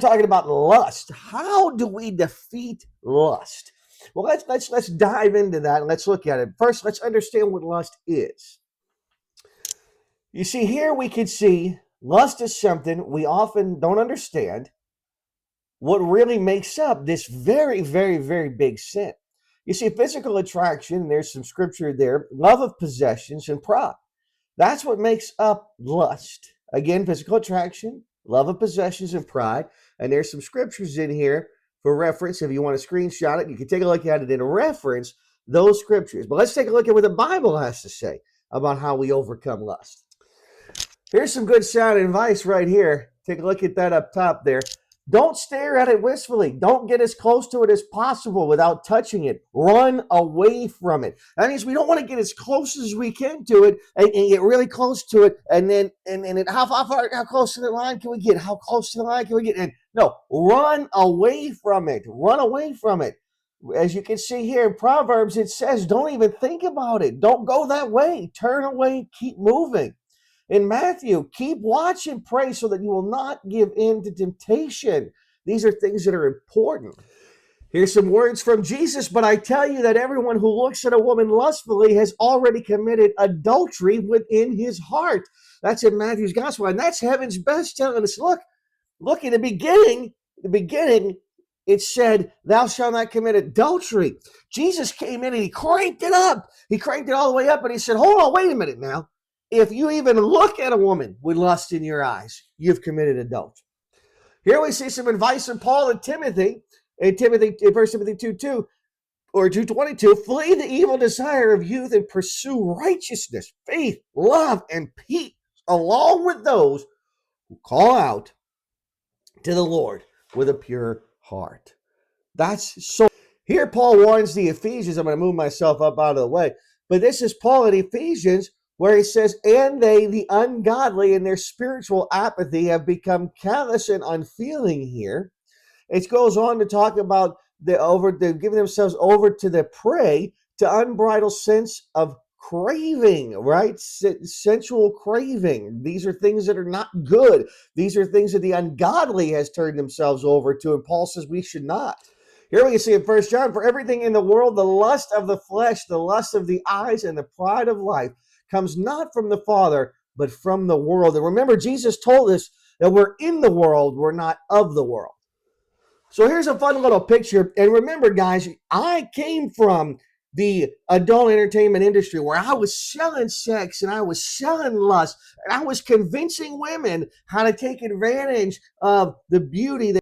talking about lust. How do we defeat lust? Well, let's dive into that and let's look at it. First, let's understand what lust is. You see, here we can see lust is something we often don't understand what really makes up this very, very, very big sin. You see, physical attraction, there's some scripture there, love of possessions and pride. That's what makes up lust. Again, physical attraction, love of possessions, and pride. And there's some scriptures in here for reference. If you want to screenshot it, you can take a look at it and reference those scriptures. But let's take a look at what the Bible has to say about how we overcome lust. Here's some good sound advice right here. Take a look at that up top there. Don't stare at it wistfully. Don't get as close to it as possible without touching it. Run away from it. That means we don't want to get as close as we can to it and get really close to it. And then, how close to the line can we get? How close to the line can we get? And no, run away from it. Run away from it. As you can see here in Proverbs, it says, don't even think about it. Don't go that way. Turn away. Keep moving. In Matthew, keep watch and pray so that you will not give in to temptation. These are things that are important. Here's some words from Jesus. But I tell you that everyone who looks at a woman lustfully has already committed adultery within his heart. That's in Matthew's gospel. And that's heaven's best telling us, look, in the beginning, it said, thou shalt not commit adultery. Jesus came in and he cranked it up. He cranked it all the way up and he said, hold on, wait a minute now. If you even look at a woman with lust in your eyes, you've committed adultery. Here we see some advice from Paul and Timothy, in 1 Timothy 2:2 or 2:22, flee the evil desire of youth and pursue righteousness, faith, love, and peace, along with those who call out to the Lord with a pure heart. That's so. Here Paul warns the Ephesians. I'm going to move myself up out of the way. But this is Paul in Ephesians, where he says, and they, the ungodly, in their spiritual apathy have become callous and unfeeling here. It goes on to talk about they're giving themselves over to the prey, to unbridled sense of craving, right? Sensual craving. These are things that are not good. These are things that the ungodly has turned themselves over to, and Paul says we should not. Here we can see in 1 John, for everything in the world, the lust of the flesh, the lust of the eyes, and the pride of life comes not from the Father, but from the world. And remember, Jesus told us that we're in the world, we're not of the world. So here's a fun little picture. And remember, guys, I came from the adult entertainment industry where I was selling sex and I was selling lust and I was convincing women how to take advantage of the beauty that